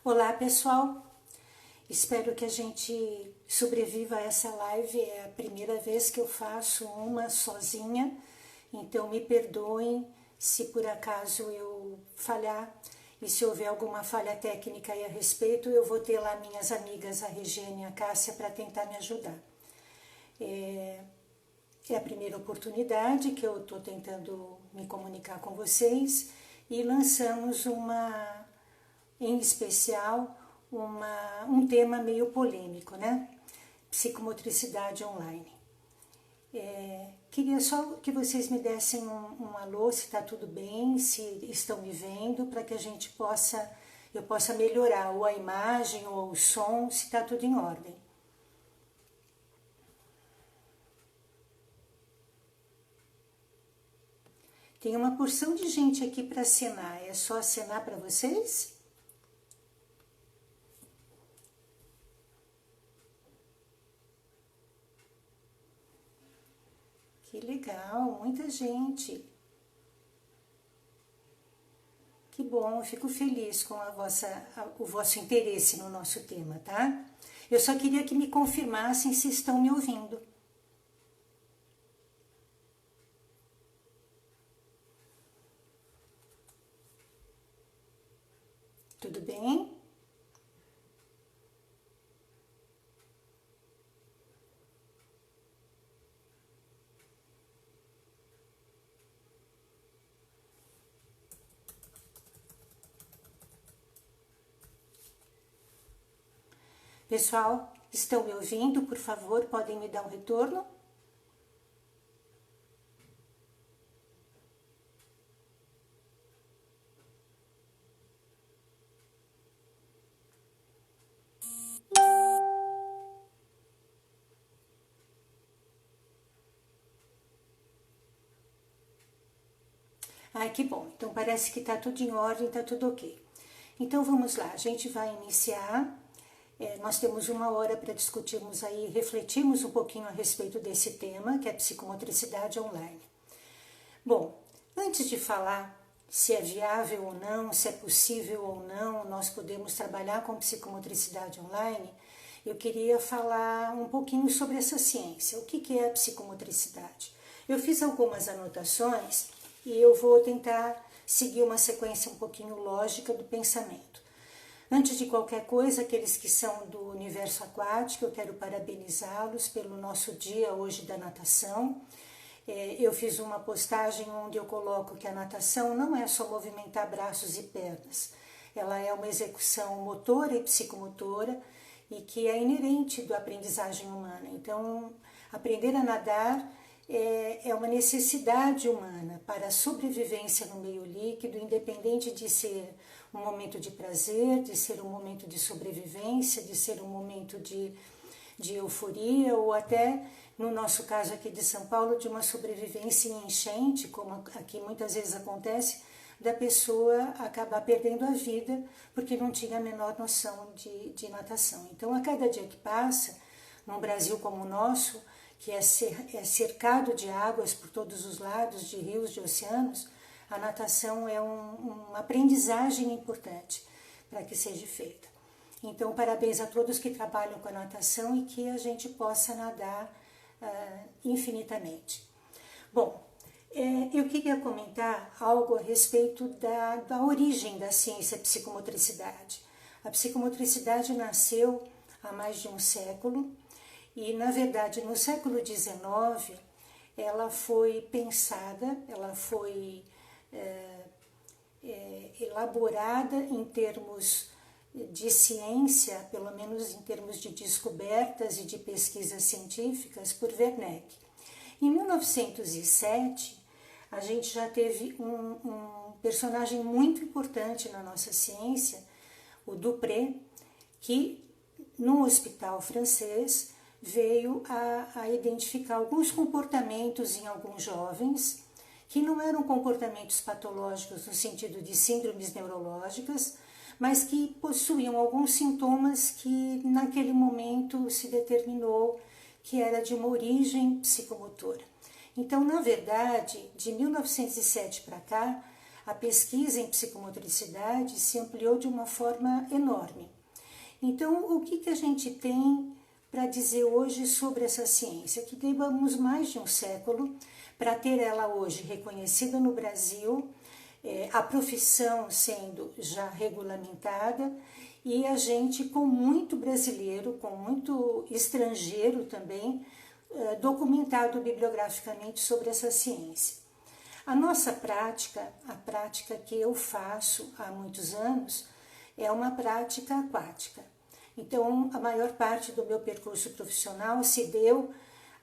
Olá pessoal, espero que a gente sobreviva a essa live. É a primeira vez que eu faço uma sozinha, então me perdoem se por acaso eu falhar, e se houver alguma falha técnica aí a respeito, eu vou ter lá minhas amigas, a Regiane e a Cássia, para tentar me ajudar. É a primeira oportunidade que eu estou tentando me comunicar com vocês e lançamos em especial, um tema meio polêmico, né? Psicomotricidade online. Queria só que vocês me dessem um alô, se está tudo bem, se estão me vendo, para que eu possa melhorar ou a imagem ou o som, se está tudo em ordem. Tem uma porção de gente aqui para acenar, é só acenar para vocês? Que legal, muita gente. Que bom, eu fico feliz com o vosso interesse no nosso tema, tá? Eu só queria que me confirmassem se estão me ouvindo. Tudo bem? Pessoal, estão me ouvindo? Por favor, podem me dar um retorno? Ai, que bom. Então parece que está tudo em ordem, está tudo ok. Então vamos lá, a gente vai iniciar. Nós temos 1 hora para discutirmos aí, refletirmos um pouquinho a respeito desse tema, que é psicomotricidade online. Bom, antes de falar se é viável ou não, se é possível ou não, nós podemos trabalhar com psicomotricidade online, eu queria falar um pouquinho sobre essa ciência. O que é a psicomotricidade? Eu fiz algumas anotações e eu vou tentar seguir uma sequência um pouquinho lógica do pensamento. Antes de qualquer coisa, aqueles que são do universo aquático, eu quero parabenizá-los pelo nosso dia hoje da natação. Eu fiz uma postagem onde eu coloco que a natação não é só movimentar braços e pernas, ela é uma execução motora e psicomotora e que é inerente da aprendizagem humana. Então, aprender a nadar é uma necessidade humana para a sobrevivência no meio líquido, independente de ser um momento de prazer, de ser um momento de sobrevivência, de ser um momento de euforia, ou até, no nosso caso aqui de São Paulo, de uma sobrevivência em enchente, como aqui muitas vezes acontece, da pessoa acabar perdendo a vida porque não tinha a menor noção de natação. Então, a cada dia que passa, num Brasil como o nosso, que é cercado de águas por todos os lados, de rios, de oceanos, a natação é uma aprendizagem importante para que seja feita. Então, parabéns a todos que trabalham com a natação e que a gente possa nadar infinitamente. Bom, eu queria comentar algo a respeito da origem da ciência psicomotricidade. A psicomotricidade nasceu há mais de um século e, na verdade, no século XIX, ela foi pensada, ela foi elaborada em termos de ciência, pelo menos em termos de descobertas e de pesquisas científicas, por Wernicke. Em 1907, a gente já teve um personagem muito importante na nossa ciência, o Dupré, que num hospital francês veio a identificar alguns comportamentos em alguns jovens que não eram comportamentos patológicos no sentido de síndromes neurológicas, mas que possuíam alguns sintomas que naquele momento se determinou que era de uma origem psicomotora. Então, na verdade, de 1907 para cá, a pesquisa em psicomotricidade se ampliou de uma forma enorme. Então, o que a gente tem para dizer hoje sobre essa ciência? Que levamos mais de um século para ter ela hoje reconhecida no Brasil, a profissão sendo já regulamentada e a gente com muito brasileiro, com muito estrangeiro também, documentado bibliograficamente sobre essa ciência. A nossa prática, a prática que eu faço há muitos anos, é uma prática aquática. Então, a maior parte do meu percurso profissional se deu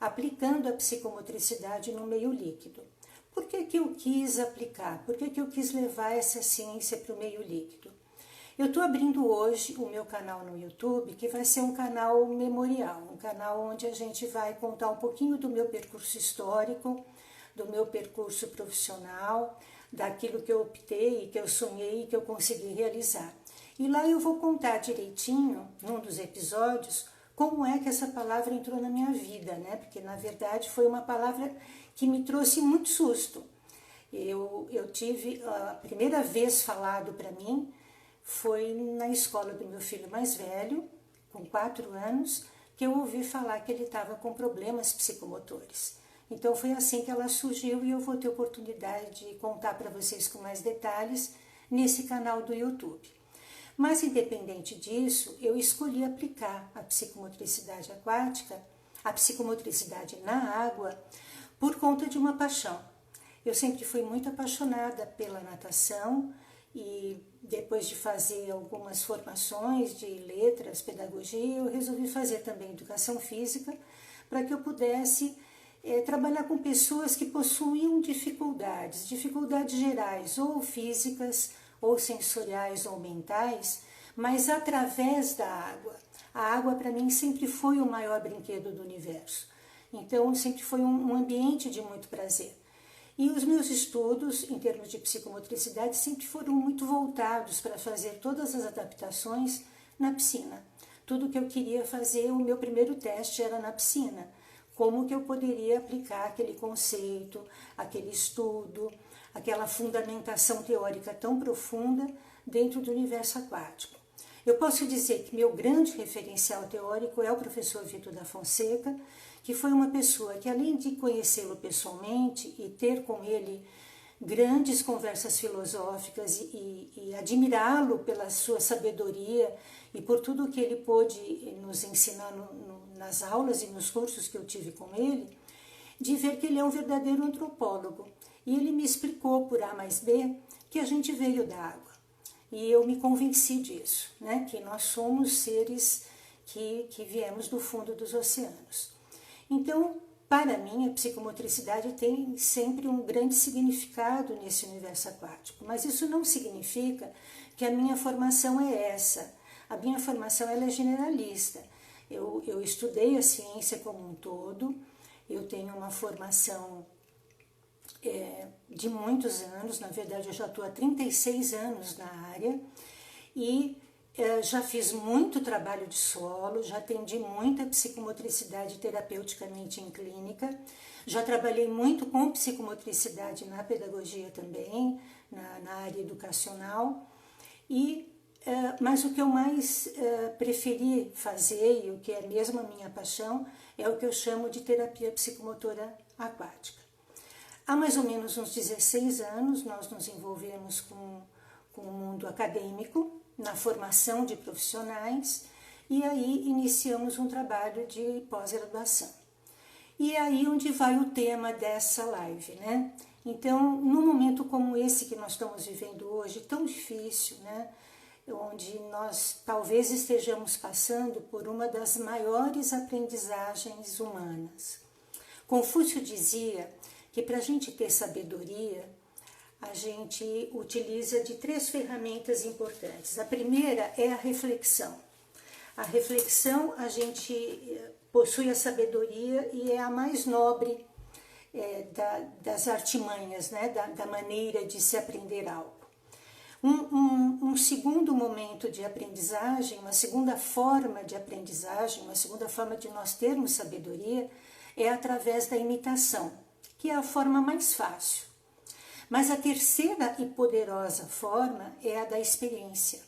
aplicando a psicomotricidade no meio líquido. Por que eu quis aplicar? Por que eu quis levar essa ciência para o meio líquido? Eu estou abrindo hoje o meu canal no YouTube, que vai ser um canal memorial, um canal onde a gente vai contar um pouquinho do meu percurso histórico, do meu percurso profissional, daquilo que eu optei, que eu sonhei e que eu consegui realizar. E lá eu vou contar direitinho, num dos episódios, como é que essa palavra entrou na minha vida, né? Porque, na verdade, foi uma palavra que me trouxe muito susto. Eu tive, a primeira vez falado para mim, foi na escola do meu filho mais velho, com 4 anos, que eu ouvi falar que ele estava com problemas psicomotores. Então foi assim que ela surgiu e eu vou ter oportunidade de contar para vocês com mais detalhes nesse canal do YouTube. Mas independente disso, eu escolhi aplicar a psicomotricidade aquática, a psicomotricidade na água, por conta de uma paixão. Eu sempre fui muito apaixonada pela natação e depois de fazer algumas formações de letras, pedagogia, eu resolvi fazer também educação física para que eu pudesse trabalhar com pessoas que possuíam dificuldades gerais, ou físicas, ou sensoriais, ou mentais, mas através da água. A água para mim sempre foi o maior brinquedo do universo. Então sempre foi um ambiente de muito prazer. E os meus estudos, em termos de psicomotricidade, sempre foram muito voltados para fazer todas as adaptações na piscina. Tudo que eu queria fazer, o meu primeiro teste era na piscina. Como que eu poderia aplicar aquele conceito, aquele estudo, aquela fundamentação teórica tão profunda dentro do universo aquático. Eu posso dizer que meu grande referencial teórico é o professor Vitor da Fonseca, que foi uma pessoa que, além de conhecê-lo pessoalmente e ter com ele grandes conversas filosóficas e admirá-lo pela sua sabedoria e por tudo que ele pôde nos ensinar nas aulas e nos cursos que eu tive com ele, de ver que ele é um verdadeiro antropólogo. E ele me explicou por A mais B que a gente veio da água. E eu me convenci disso, né? Que nós somos seres que viemos do fundo dos oceanos. Então, para mim, a psicomotricidade tem sempre um grande significado nesse universo aquático, mas isso não significa que a minha formação é essa. A minha formação ela é generalista. Eu estudei a ciência como um todo, eu tenho uma formação de muitos anos, na verdade eu já estou há 36 anos na área e já fiz muito trabalho de solo, já atendi muita psicomotricidade terapeuticamente em clínica, já trabalhei muito com psicomotricidade na pedagogia também, na área educacional, mas o que eu mais preferi fazer, e o que é mesmo a minha paixão, é o que eu chamo de terapia psicomotora aquática. Há mais ou menos uns 16 anos nós nos envolvemos com o mundo acadêmico, na formação de profissionais, e aí iniciamos um trabalho de pós-graduação. E é aí onde vai o tema dessa live, né? Então, num momento como esse que nós estamos vivendo hoje, tão difícil, né? Onde nós talvez estejamos passando por uma das maiores aprendizagens humanas. Confúcio dizia que para a gente ter sabedoria, a gente utiliza de 3 ferramentas importantes. A primeira é a reflexão. A reflexão, a gente possui a sabedoria e é a mais nobre das artimanhas, né? da maneira de se aprender algo. Um segundo momento de aprendizagem, uma segunda forma de aprendizagem, uma segunda forma de nós termos sabedoria é através da imitação, que é a forma mais fácil. Mas a terceira e poderosa forma é a da experiência.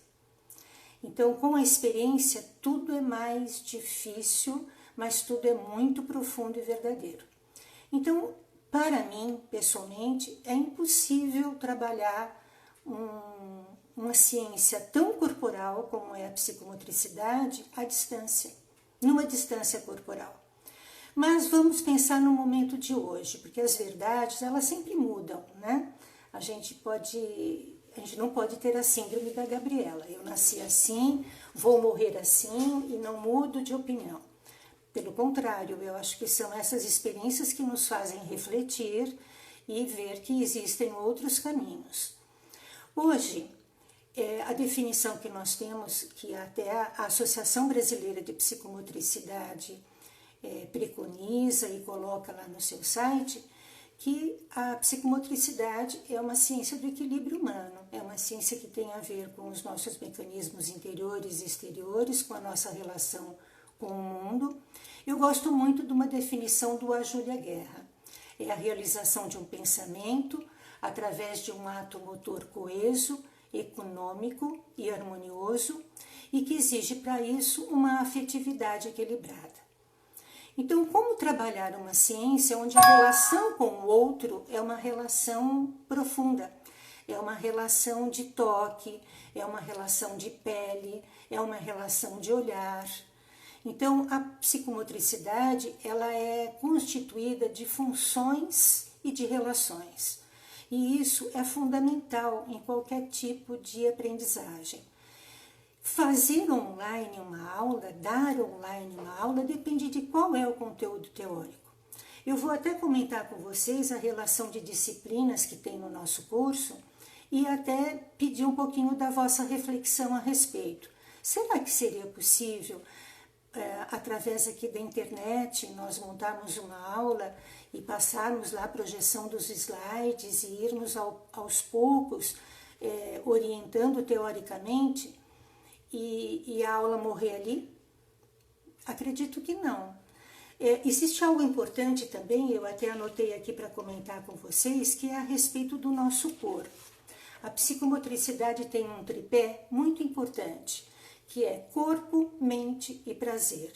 Então, com a experiência, tudo é mais difícil, mas tudo é muito profundo e verdadeiro. Então, para mim, pessoalmente, é impossível trabalhar uma ciência tão corporal como é a psicomotricidade à distância, numa distância corporal. Mas vamos pensar no momento de hoje, porque as verdades, elas sempre mudam, né? A gente não pode ter a síndrome da Gabriela. Eu nasci assim, vou morrer assim e não mudo de opinião. Pelo contrário, eu acho que são essas experiências que nos fazem refletir e ver que existem outros caminhos. Hoje, a definição que nós temos, que até a Associação Brasileira de Psicomotricidade preconiza e coloca lá no seu site, que a psicomotricidade é uma ciência do equilíbrio humano, é uma ciência que tem a ver com os nossos mecanismos interiores e exteriores, com a nossa relação com o mundo. Eu gosto muito de uma definição do Júlia Guerra, é a realização de um pensamento através de um ato motor coeso, econômico e harmonioso, e que exige para isso uma afetividade equilibrada. Então, como trabalhar uma ciência onde a relação com o outro é uma relação profunda, é uma relação de toque, é uma relação de pele, é uma relação de olhar. Então, a psicomotricidade, ela é constituída de funções e de relações. E isso é fundamental em qualquer tipo de aprendizagem. Fazer online uma aula, dar online uma aula, depende de qual é o conteúdo teórico. Eu vou até comentar com vocês a relação de disciplinas que tem no nosso curso e até pedir um pouquinho da vossa reflexão a respeito. Será que seria possível, através aqui da internet, nós montarmos uma aula e passarmos lá a projeção dos slides e irmos aos poucos orientando teoricamente? E a aula morrer ali? Acredito que não. Existe algo importante também, eu até anotei aqui para comentar com vocês, que é a respeito do nosso corpo. A psicomotricidade tem um tripé muito importante, que é corpo, mente e prazer.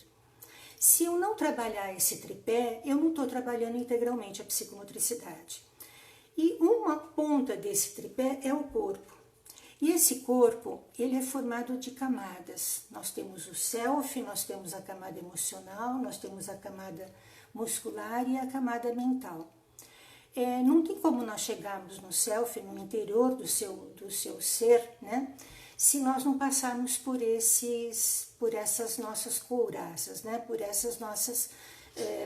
Se eu não trabalhar esse tripé, eu não estou trabalhando integralmente a psicomotricidade. E uma ponta desse tripé é o corpo. E esse corpo, ele é formado de camadas. Nós temos o self, nós temos a camada emocional, nós temos a camada muscular e a camada mental. Não tem como nós chegarmos no self, no interior do seu ser, né? Se nós não passarmos por essas nossas couraças, né? Por essas nossas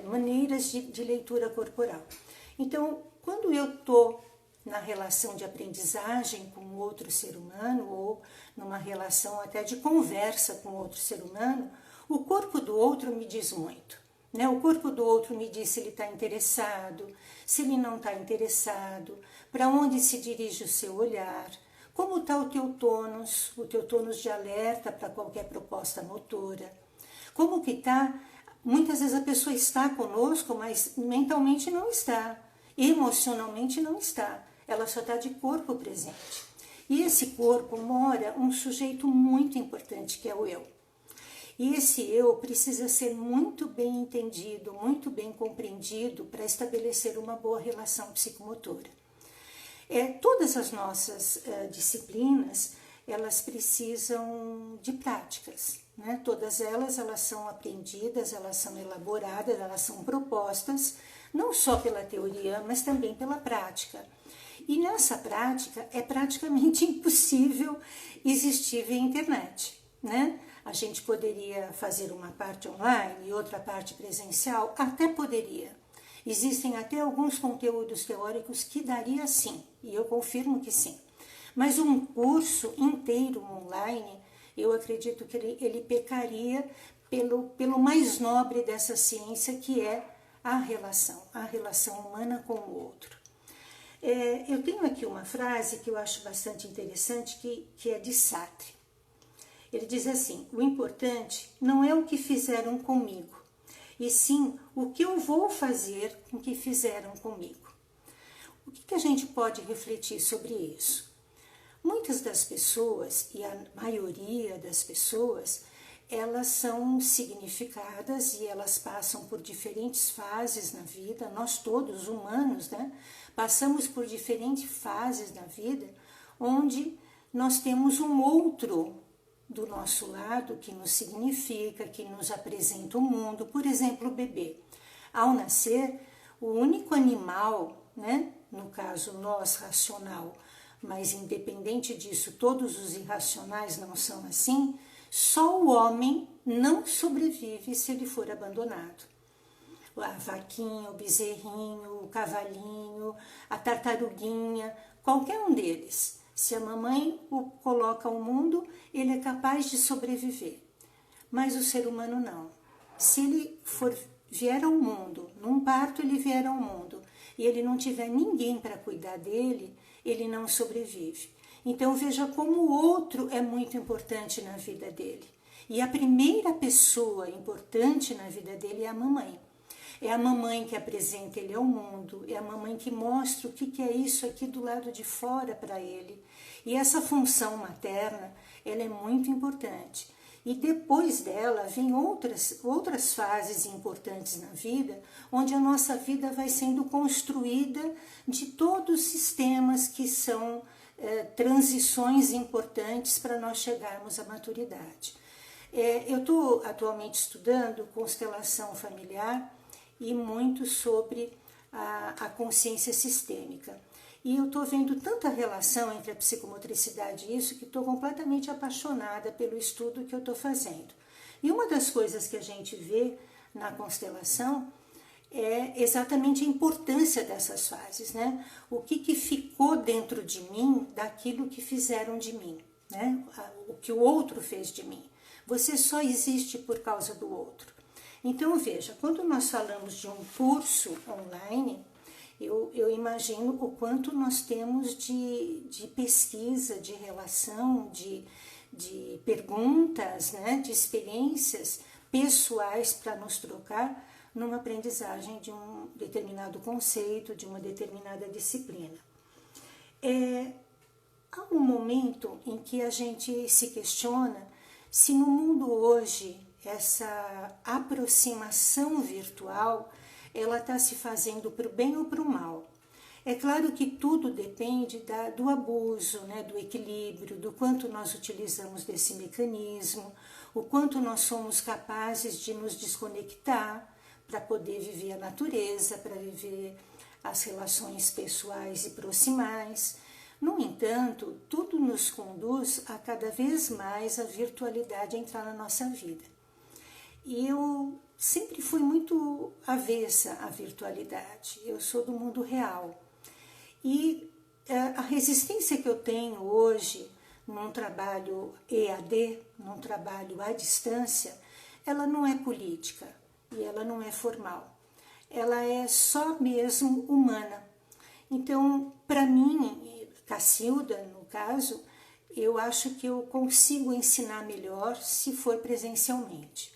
maneiras de leitura corporal. Então, quando eu estou na relação de aprendizagem com outro ser humano ou numa relação até de conversa com outro ser humano, o corpo do outro me diz muito, né? O corpo do outro me diz se ele está interessado, se ele não está interessado, para onde se dirige o seu olhar, como está o teu tônus de alerta para qualquer proposta motora, como que está. Muitas vezes a pessoa está conosco, mas mentalmente não está, emocionalmente não está. Ela só está de corpo presente. E esse corpo mora um sujeito muito importante, que é o eu. E esse eu precisa ser muito bem entendido, muito bem compreendido para estabelecer uma boa relação psicomotora. Todas as nossas disciplinas, elas precisam de práticas, né? Todas elas são aprendidas, elas são elaboradas, elas são propostas, não só pela teoria, mas também pela prática. E nessa prática é praticamente impossível existir via internet, né? A gente poderia fazer uma parte online e outra parte presencial? Até poderia. Existem até alguns conteúdos teóricos que daria sim, e eu confirmo que sim. Mas um curso inteiro online, eu acredito que ele pecaria pelo mais nobre dessa ciência, que é a relação humana com o outro. Eu tenho aqui uma frase que eu acho bastante interessante, que é de Sartre. Ele diz assim: o importante não é o que fizeram comigo, e sim o que eu vou fazer com o que fizeram comigo. O que a gente pode refletir sobre isso? Muitas das pessoas, e a maioria das pessoas, elas são significadas e elas passam por diferentes fases na vida. Nós todos, humanos, né, passamos por diferentes fases na vida, onde nós temos um outro do nosso lado que nos significa, que nos apresenta o mundo. Por exemplo, o bebê. Ao nascer, o único animal, né, no caso nós, racional, mas independente disso, todos os irracionais não são assim, só o homem não sobrevive se ele for abandonado. A vaquinha, o bezerrinho, o cavalinho, a tartaruguinha, qualquer um deles. Se a mamãe o coloca ao mundo, ele é capaz de sobreviver. Mas o ser humano não. Se ele vier ao mundo, num parto ele vier ao mundo, e ele não tiver ninguém para cuidar dele, ele não sobrevive. Então veja como o outro é muito importante na vida dele. E a primeira pessoa importante na vida dele é a mamãe. É a mamãe que apresenta ele ao mundo, é a mamãe que mostra o que é isso aqui do lado de fora para ele. E essa função materna, ela é muito importante. E depois dela vem outras fases importantes na vida, onde a nossa vida vai sendo construída de todos os sistemas que são transições importantes para nós chegarmos à maturidade. Eu estou atualmente estudando constelação familiar e muito sobre a consciência sistêmica. E eu estou vendo tanta relação entre a psicomotricidade e isso que estou completamente apaixonada pelo estudo que eu estou fazendo. E uma das coisas que a gente vê na constelação é exatamente a importância dessas fases, né? O que ficou dentro de mim daquilo que fizeram de mim, né? O que o outro fez de mim. Você só existe por causa do outro. Então, veja, quando nós falamos de um curso online, eu imagino o quanto nós temos de pesquisa, de relação, de perguntas, né, de experiências pessoais para nos trocar numa aprendizagem de um determinado conceito, de uma determinada disciplina. Há um momento em que a gente se questiona se no mundo hoje essa aproximação virtual ela está se fazendo para o bem ou para o mal. É claro que tudo depende do abuso, né, do equilíbrio, do quanto nós utilizamos desse mecanismo, o quanto nós somos capazes de nos desconectar para poder viver a natureza, para viver as relações pessoais e proximais. No entanto, tudo nos conduz a cada vez mais a virtualidade entrar na nossa vida. E eu sempre fui muito avessa à virtualidade. Eu sou do mundo real. E a resistência que eu tenho hoje num trabalho EAD, num trabalho à distância, ela não é política e ela não é formal. Ela é só mesmo humana. Então, para mim, Cacilda, no caso, eu acho que eu consigo ensinar melhor se for presencialmente.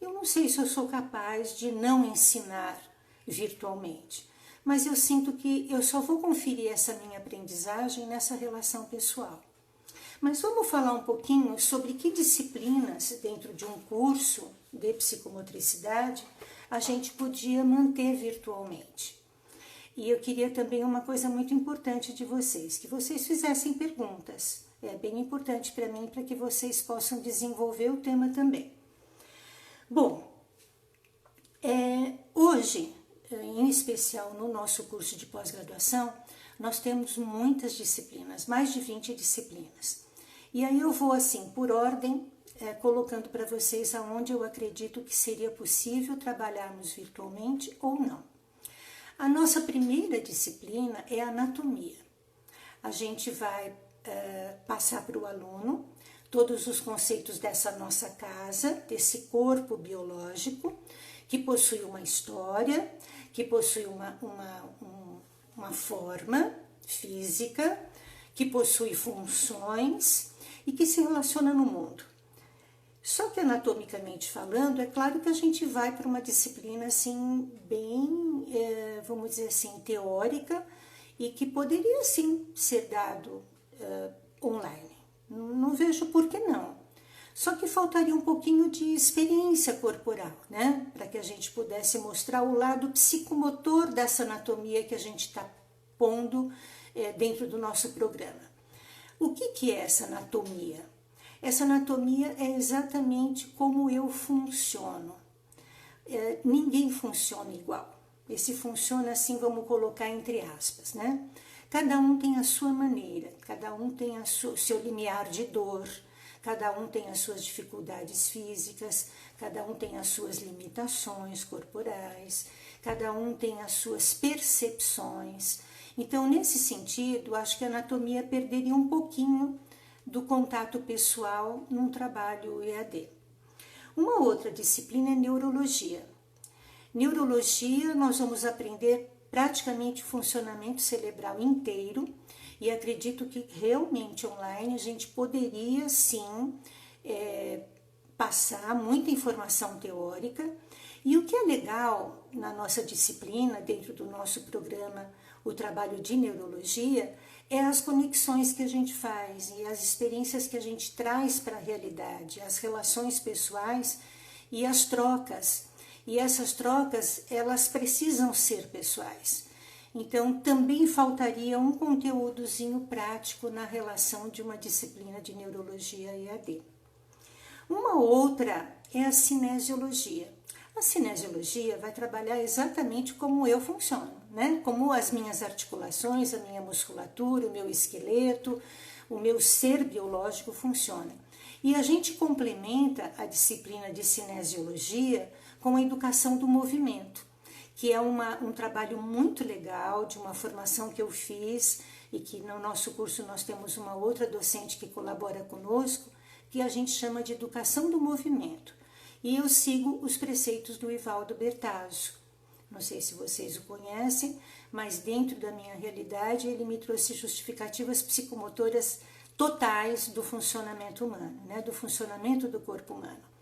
Eu não sei se eu sou capaz de não ensinar virtualmente, mas eu sinto que eu só vou conferir essa minha aprendizagem nessa relação pessoal. Mas vamos falar um pouquinho sobre que disciplinas dentro de um curso de psicomotricidade a gente podia manter virtualmente. E eu queria também uma coisa muito importante de vocês, que vocês fizessem perguntas. É bem importante para mim, para que vocês possam desenvolver o tema também. Bom, hoje, em especial no nosso curso de pós-graduação, nós temos muitas disciplinas, mais de 20 disciplinas. E aí eu vou assim, por ordem, colocando para vocês aonde eu acredito que seria possível trabalharmos virtualmente ou não. A nossa primeira disciplina é a anatomia. A gente vai passar para o aluno todos os conceitos dessa nossa casa, desse corpo biológico, que possui uma história, que possui uma forma física, que possui funções e que se relaciona no mundo. Só que anatomicamente falando, é claro que a gente vai para uma disciplina assim, bem, vamos dizer assim, teórica e que poderia sim ser dado online. Não vejo por que não. Só que faltaria um pouquinho de experiência corporal, né? Para que a gente pudesse mostrar o lado psicomotor dessa anatomia que a gente está pondo dentro do nosso programa. O que é essa anatomia? Essa anatomia é exatamente como eu funciono. Ninguém funciona igual. Esse funciona assim, vamos colocar entre aspas, né? Cada um tem a sua maneira, cada um tem o seu limiar de dor, cada um tem as suas dificuldades físicas, cada um tem as suas limitações corporais, cada um tem as suas percepções. Então, nesse sentido, acho que a anatomia perderia um pouquinho do contato pessoal num trabalho EAD. Uma outra disciplina é neurologia. Neurologia, nós vamos aprender praticamente o funcionamento cerebral inteiro, e acredito que realmente online a gente poderia sim passar muita informação teórica. E o que é legal na nossa disciplina, dentro do nosso programa, o trabalho de neurologia, é as conexões que a gente faz e as experiências que a gente traz para a realidade, as relações pessoais e as trocas. E essas trocas, elas precisam ser pessoais. Então, também faltaria um conteúdozinho prático na relação de uma disciplina de neurologia EAD. Uma outra é a cinesiologia. A cinesiologia vai trabalhar exatamente como eu funciono, né? Como as minhas articulações, a minha musculatura, o meu esqueleto, o meu ser biológico funciona. E a gente complementa a disciplina de cinesiologia com a educação do movimento, que é um trabalho muito legal, de uma formação que eu fiz e que no nosso curso nós temos uma outra docente que colabora conosco, que a gente chama de educação do movimento. E eu sigo os preceitos do Evaldo Bertazzo. Não sei se vocês o conhecem, mas dentro da minha realidade ele me trouxe justificativas psicomotoras totais do funcionamento humano, né? Do funcionamento do corpo humano.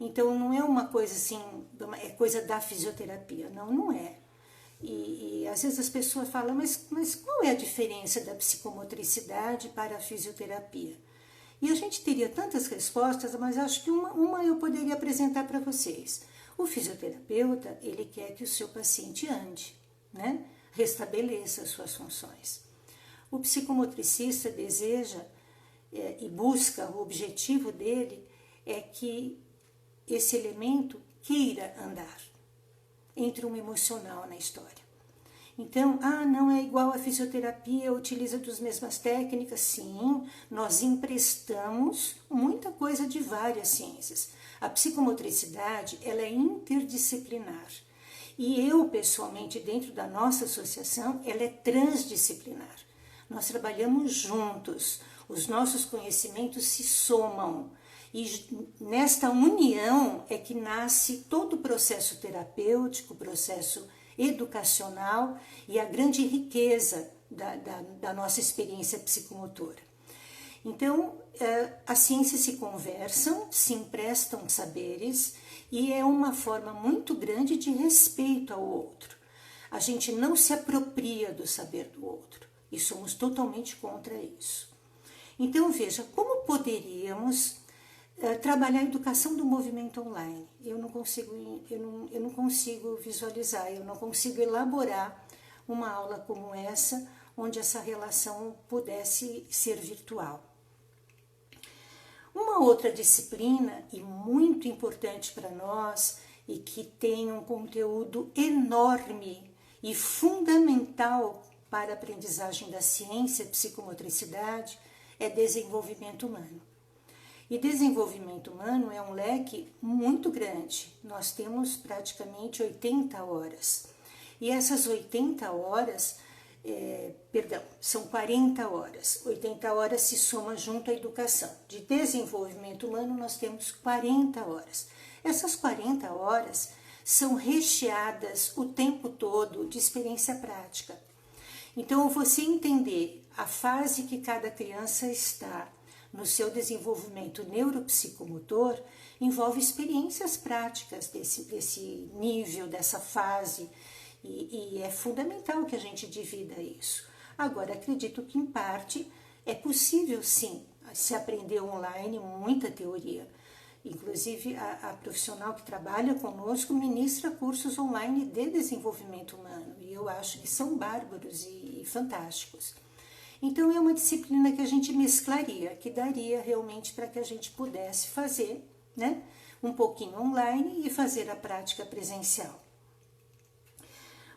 Então, não é uma coisa assim, é coisa da fisioterapia. Não, não é. E às vezes as pessoas falam, mas qual é a diferença da psicomotricidade para a fisioterapia? E a gente teria tantas respostas, mas acho que uma eu poderia apresentar para vocês. O fisioterapeuta, ele quer que o seu paciente ande, né? Restabeleça as suas funções. O psicomotricista deseja e busca, o objetivo dele é que esse elemento queira andar. Entra um emocional na história. Então, não é igual à fisioterapia, utiliza das mesmas técnicas? Sim, nós emprestamos muita coisa de várias ciências. A psicomotricidade, ela é interdisciplinar. E eu, pessoalmente, dentro da nossa associação, ela é transdisciplinar. Nós trabalhamos juntos, os nossos conhecimentos se somam. E nesta união é que nasce todo o processo terapêutico, o processo educacional e a grande riqueza da nossa experiência psicomotora. Então, as ciências se conversam, se emprestam saberes e é uma forma muito grande de respeito ao outro. A gente não se apropria do saber do outro e somos totalmente contra isso. Então, veja, como poderíamos trabalhar a educação do movimento online? Eu não consigo visualizar, eu não consigo elaborar uma aula como essa, onde essa relação pudesse ser virtual. Uma outra disciplina, e muito importante para nós, e que tem um conteúdo enorme e fundamental para a aprendizagem da ciência e psicomotricidade, é desenvolvimento humano. E desenvolvimento humano é um leque muito grande. Nós temos praticamente 80 horas. E essas 80 horas, são 40 horas. 80 horas se soma junto à educação. De desenvolvimento humano, nós temos 40 horas. Essas 40 horas são recheadas o tempo todo de experiência prática. Então, você entender a fase que cada criança está no seu desenvolvimento neuropsicomotor, envolve experiências práticas desse nível, dessa fase, E é fundamental que a gente divida isso. Agora, acredito que, em parte, é possível, sim, se aprender online, muita teoria. Inclusive, a profissional que trabalha conosco ministra cursos online de desenvolvimento humano. E eu acho que são bárbaros e fantásticos. Então, é uma disciplina que a gente mesclaria, que daria realmente para que a gente pudesse fazer, né, um pouquinho online e fazer a prática presencial.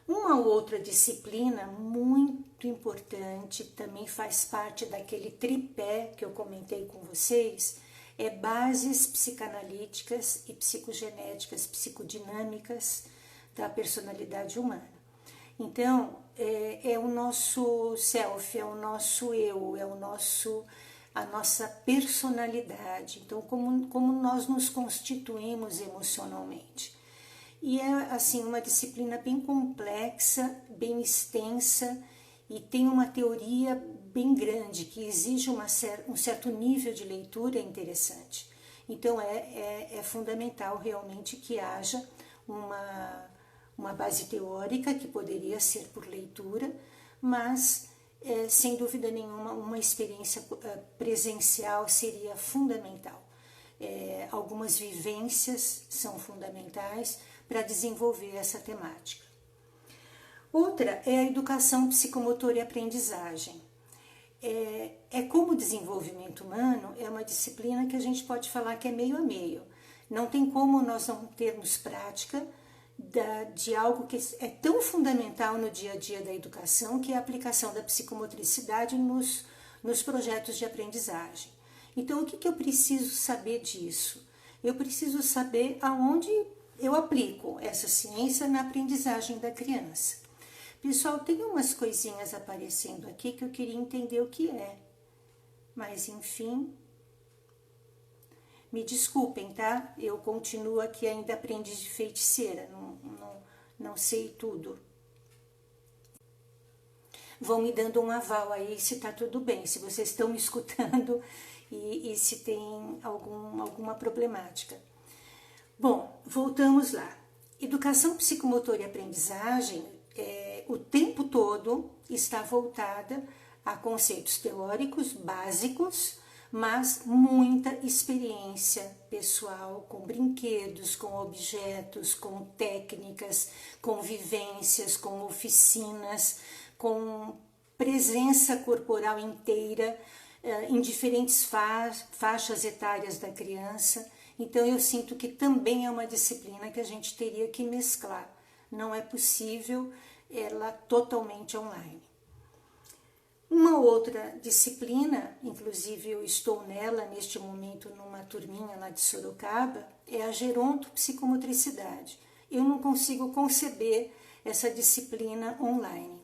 Uma outra disciplina muito importante, também faz parte daquele tripé que eu comentei com vocês, é bases psicanalíticas e psicogenéticas, psicodinâmicas da personalidade humana. Então, é o nosso self, é o nosso eu, a nossa personalidade. Então, como nós nos constituímos emocionalmente. E é, assim, uma disciplina bem complexa, bem extensa e tem uma teoria bem grande, que exige um certo nível de leitura interessante. Então, é fundamental realmente que haja uma base teórica, que poderia ser por leitura, mas, sem dúvida nenhuma, uma experiência presencial seria fundamental. Algumas vivências são fundamentais para desenvolver essa temática. Outra é a educação psicomotora e aprendizagem. Como desenvolvimento humano, é uma disciplina que a gente pode falar que é meio a meio. Não tem como nós não termos prática de algo que é tão fundamental no dia a dia da educação, que é a aplicação da psicomotricidade nos projetos de aprendizagem. Então, o que eu preciso saber disso? Eu preciso saber aonde eu aplico essa ciência na aprendizagem da criança. Pessoal, tem umas coisinhas aparecendo aqui que eu queria entender o que é. Mas, enfim, me desculpem, tá? Eu continuo aqui ainda aprendiz de feiticeira, não sei tudo. Vão me dando um aval aí se tá tudo bem, se vocês estão me escutando e se tem alguma problemática. Bom, voltamos lá. Educação psicomotora e aprendizagem, o tempo todo está voltada a conceitos teóricos básicos, mas muita experiência pessoal com brinquedos, com objetos, com técnicas, com vivências, com oficinas, com presença corporal inteira em diferentes faixas etárias da criança. Então, eu sinto que também é uma disciplina que a gente teria que mesclar. Não é possível ela totalmente online. Uma outra disciplina, inclusive eu estou nela neste momento numa turminha lá de Sorocaba, é a gerontopsicomotricidade. Eu não consigo conceber essa disciplina online.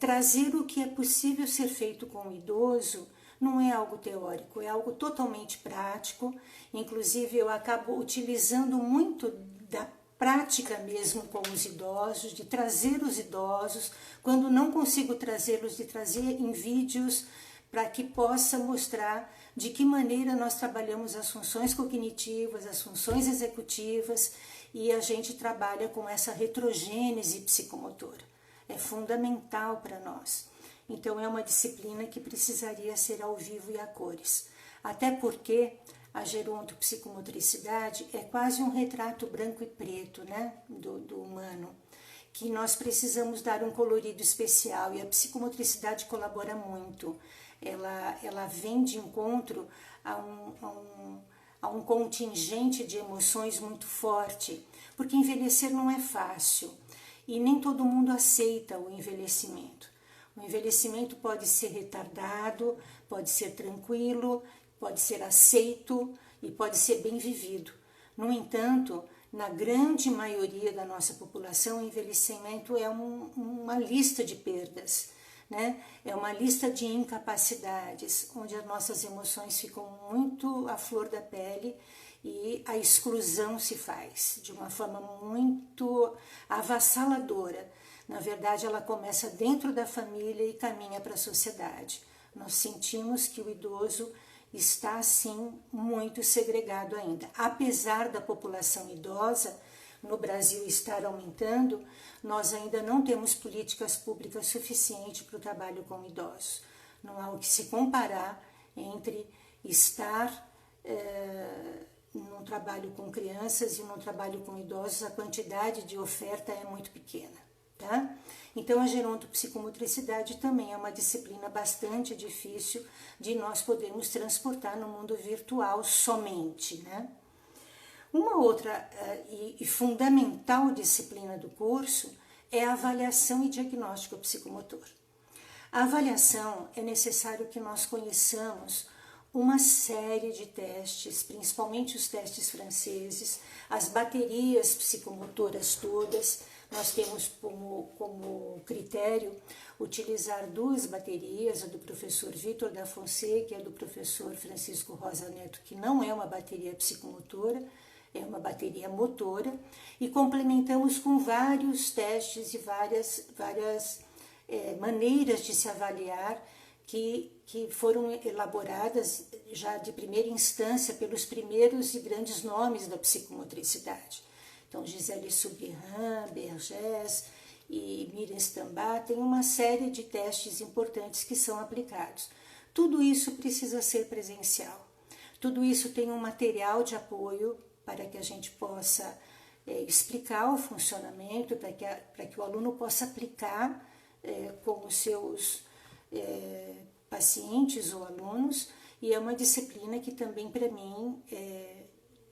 Trazer o que é possível ser feito com o idoso não é algo teórico, é algo totalmente prático. Inclusive, eu acabo utilizando muito da prática mesmo com os idosos, de trazer os idosos, quando não consigo trazê-los, de trazer em vídeos para que possa mostrar de que maneira nós trabalhamos as funções cognitivas, as funções executivas, e a gente trabalha com essa retrogênese psicomotora. É fundamental para nós. Então, é uma disciplina que precisaria ser ao vivo e a cores. Até porque a gerontopsicomotricidade é quase um retrato branco e preto, né, do humano, que nós precisamos dar um colorido especial, e a psicomotricidade colabora muito. Ela vem de encontro a um contingente de emoções muito forte, porque envelhecer não é fácil e nem todo mundo aceita o envelhecimento. O envelhecimento pode ser retardado, pode ser tranquilo, pode ser aceito e pode ser bem vivido. No entanto, na grande maioria da nossa população, o envelhecimento é uma lista de perdas, né? É uma lista de incapacidades, onde as nossas emoções ficam muito à flor da pele e a exclusão se faz de uma forma muito avassaladora. Na verdade, ela começa dentro da família e caminha para a sociedade. Nós sentimos que o idoso está, sim, muito segregado ainda. Apesar da população idosa no Brasil estar aumentando, nós ainda não temos políticas públicas suficientes para o trabalho com idosos. Não há o que se comparar entre estar num trabalho com crianças e num trabalho com idosos. A quantidade de oferta é muito pequena, tá? Então, a gerontopsicomotricidade também é uma disciplina bastante difícil de nós podermos transportar no mundo virtual somente, né? Uma outra e fundamental disciplina do curso é a avaliação e diagnóstico psicomotor. A avaliação é necessário que nós conheçamos uma série de testes, principalmente os testes franceses, as baterias psicomotoras todas. Nós temos como critério utilizar 2 baterias, a do professor Vitor da Fonseca e a do professor Francisco Rosa Neto, que não é uma bateria psicomotora, é uma bateria motora, e complementamos com vários testes e várias maneiras de se avaliar que foram elaboradas já de primeira instância pelos primeiros e grandes nomes da psicomotricidade. Então, Gisele Subirran, Bergès e Miriam Stambá têm uma série de testes importantes que são aplicados. Tudo isso precisa ser presencial. Tudo isso tem um material de apoio para que a gente possa explicar o funcionamento, para que o aluno possa aplicar com os seus pacientes ou alunos, e é uma disciplina que também para mim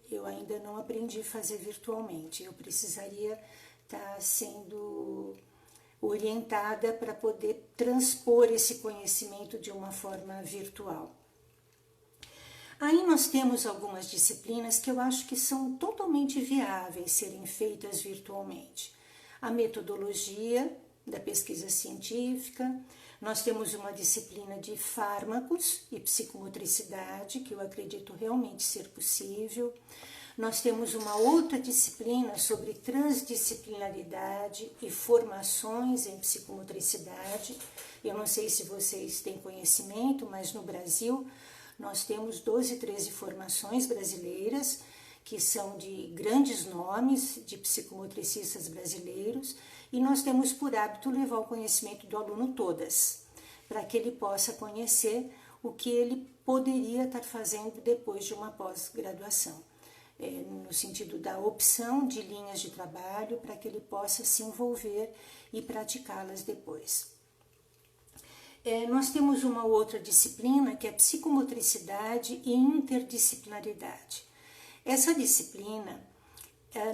eu ainda não aprendi a fazer virtualmente. Eu precisaria estar sendo orientada para poder transpor esse conhecimento de uma forma virtual. Aí nós temos algumas disciplinas que eu acho que são totalmente viáveis serem feitas virtualmente. A metodologia da pesquisa científica, nós temos uma disciplina de fármacos e psicomotricidade, que eu acredito realmente ser possível. Nós temos uma outra disciplina sobre transdisciplinaridade e formações em psicomotricidade. Eu não sei se vocês têm conhecimento, mas no Brasil nós temos 12, 13 formações brasileiras, que são de grandes nomes de psicomotricistas brasileiros, e nós temos por hábito levar o conhecimento do aluno todas, para que ele possa conhecer o que ele poderia estar fazendo depois de uma pós-graduação, no sentido da opção de linhas de trabalho, para que ele possa se envolver e praticá-las depois. Nós temos uma outra disciplina que é psicomotricidade e interdisciplinaridade. Essa disciplina,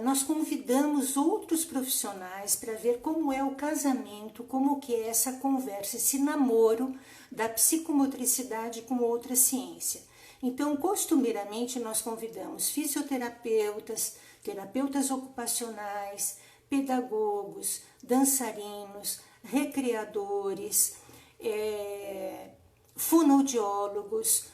nós convidamos outros profissionais para ver como é o casamento, como que é essa conversa, esse namoro da psicomotricidade com outra ciência. Então, costumeiramente, nós convidamos fisioterapeutas, terapeutas ocupacionais, pedagogos, dançarinos, recreadores, fonoaudiólogos,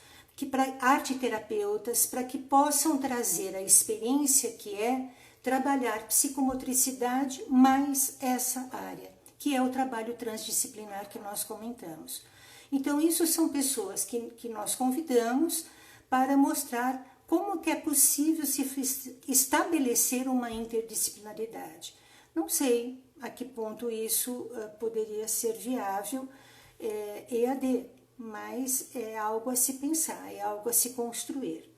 arteterapeutas, para que possam trazer a experiência que é trabalhar psicomotricidade mais essa área, que é o trabalho transdisciplinar que nós comentamos. Então, isso são pessoas que nós convidamos para mostrar como que é possível se estabelecer uma interdisciplinaridade. Não sei a que ponto isso poderia ser viável EAD, mas é algo a se pensar, é algo a se construir.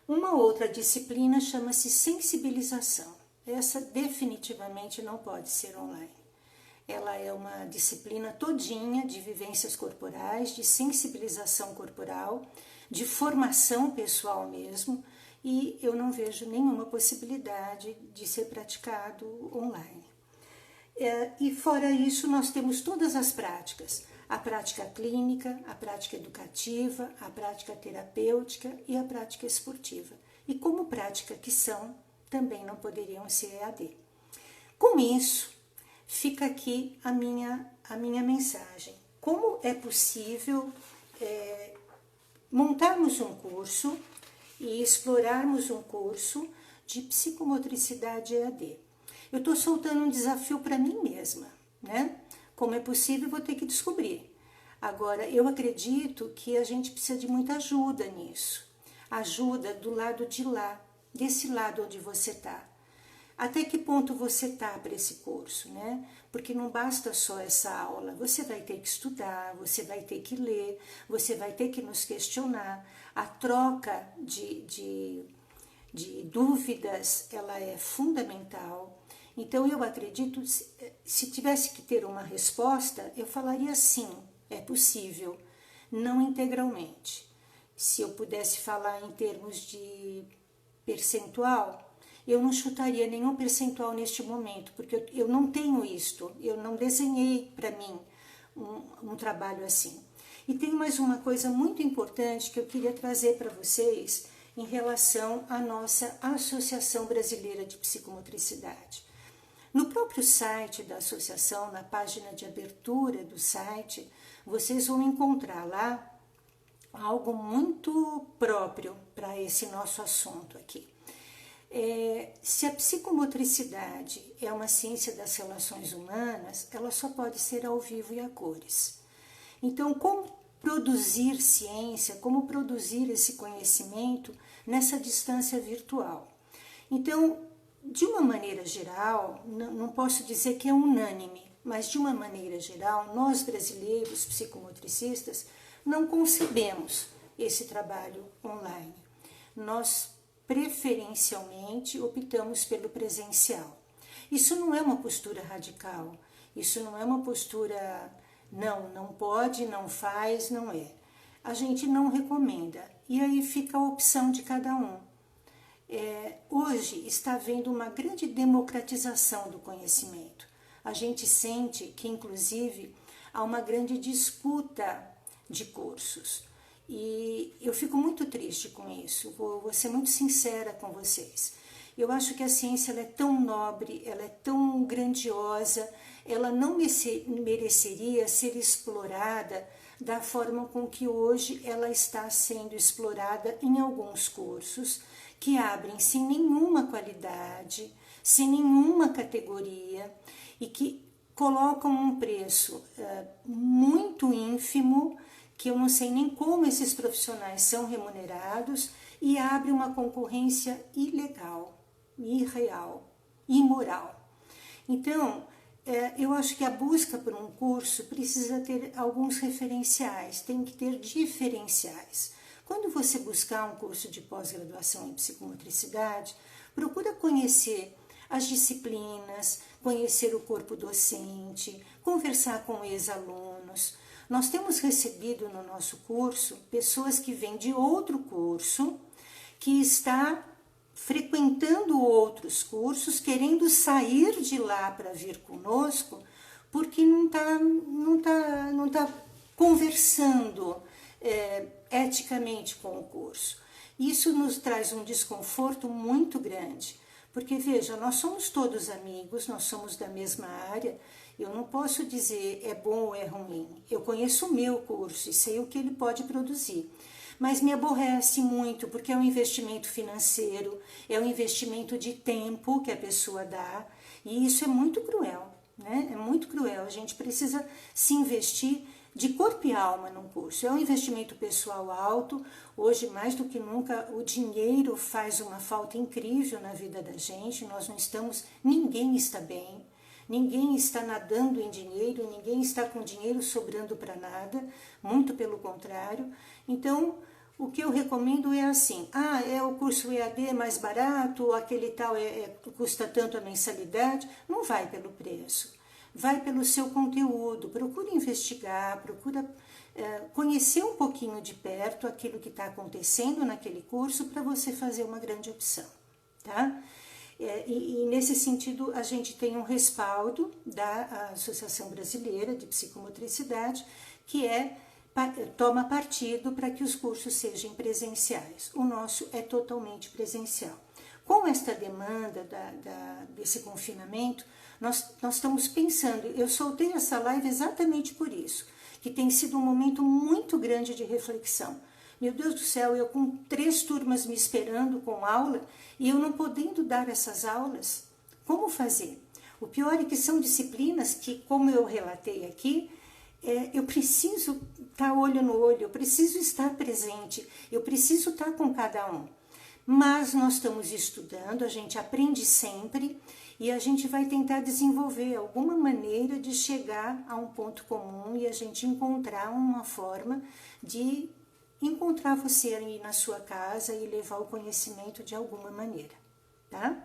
Uma outra disciplina chama-se sensibilização. Essa definitivamente não pode ser online. Ela é uma disciplina todinha de vivências corporais, de sensibilização corporal, de formação pessoal mesmo, e eu não vejo nenhuma possibilidade de ser praticado online. E fora isso, nós temos todas as práticas, a prática clínica, a prática educativa, a prática terapêutica e a prática esportiva. E como prática que são, também não poderiam ser EAD. Com isso, fica aqui a minha mensagem. Como é possível montarmos um curso e explorarmos um curso de psicomotricidade EAD? Eu estou soltando um desafio para mim mesma, né? Como é possível, vou ter que descobrir. Agora, eu acredito que a gente precisa de muita ajuda nisso. Ajuda do lado de lá, desse lado onde você está. até que ponto você está para esse curso, né? Porque não basta só essa aula, você vai ter que estudar, você vai ter que ler, você vai ter que nos questionar. A troca de dúvidas, ela é fundamental. Então, eu acredito, se tivesse que ter uma resposta, eu falaria sim, é possível, não integralmente. Se eu pudesse falar em termos de percentual, eu não chutaria nenhum percentual neste momento, porque eu não tenho isto, eu não desenhei para mim um trabalho assim. E tem mais uma coisa muito importante que eu queria trazer para vocês em relação à nossa Associação Brasileira de Psicomotricidade. No próprio site da associação, na página de abertura do site, vocês vão encontrar lá algo muito próprio para esse nosso assunto aqui. Se a psicomotricidade é uma ciência das relações humanas, ela só pode ser ao vivo e a cores. Então, como produzir ciência, como produzir esse conhecimento nessa distância virtual? Então, de uma maneira geral, não posso dizer que é unânime, mas de uma maneira geral, nós brasileiros psicomotricistas não concebemos esse trabalho online. Nós preferencialmente optamos pelo presencial. Isso não é uma postura radical, isso não é uma postura não pode, não faz, não é. A gente não recomenda e aí fica a opção de cada um. Hoje está havendo uma grande democratização do conhecimento. A gente sente que, inclusive, há uma grande disputa de cursos. E eu fico muito triste com isso, vou ser muito sincera com vocês. Eu acho que a ciência ela é tão nobre, ela é tão grandiosa, ela não mereceria ser explorada da forma com que hoje ela está sendo explorada em alguns cursos, que abrem sem nenhuma qualidade, sem nenhuma categoria e que colocam um preço muito ínfimo, que eu não sei nem como esses profissionais são remunerados, e abre uma concorrência ilegal, irreal, imoral. Então, eu acho que a busca por um curso precisa ter alguns referenciais, tem que ter diferenciais. Quando você buscar um curso de pós-graduação em psicomotricidade, procura conhecer as disciplinas, conhecer o corpo docente, conversar com ex-alunos. Nós temos recebido no nosso curso pessoas que vêm de outro curso, que está frequentando outros cursos, querendo sair de lá para vir conosco, porque não tá conversando eticamente com o curso. Isso nos traz um desconforto muito grande, porque veja, nós somos todos amigos, nós somos da mesma área, eu não posso dizer é bom ou é ruim, eu conheço o meu curso e sei o que ele pode produzir, mas me aborrece muito porque é um investimento financeiro, é um investimento de tempo que a pessoa dá, e isso é muito cruel, né? É muito cruel, a gente precisa se investir de corpo e alma num curso. É um investimento pessoal alto. Hoje, mais do que nunca, o dinheiro faz uma falta incrível na vida da gente. Nós não estamos, ninguém está bem, ninguém está nadando em dinheiro, ninguém está com dinheiro sobrando para nada, muito pelo contrário. Então, o que eu recomendo é assim, é o curso EAD mais barato, aquele tal custa tanto a mensalidade, não vai pelo preço. Vai pelo seu conteúdo, procura investigar, procura conhecer um pouquinho de perto aquilo que está acontecendo naquele curso para você fazer uma grande opção, tá? E nesse sentido a gente tem um respaldo da Associação Brasileira de Psicomotricidade, que toma partido para que os cursos sejam presenciais. O nosso é totalmente presencial. Com esta demanda desse confinamento, nós estamos pensando, eu soltei essa live exatamente por isso, que tem sido um momento muito grande de reflexão. Meu Deus do céu, eu com 3 turmas me esperando com aula e eu não podendo dar essas aulas, como fazer? O pior é que são disciplinas que, como eu relatei aqui, eu preciso estar olho no olho, eu preciso estar presente, eu preciso estar com cada um. mas nós estamos estudando, a gente aprende sempre e a gente vai tentar desenvolver alguma maneira de chegar a um ponto comum e a gente encontrar uma forma de encontrar você aí na sua casa e levar o conhecimento de alguma maneira, tá?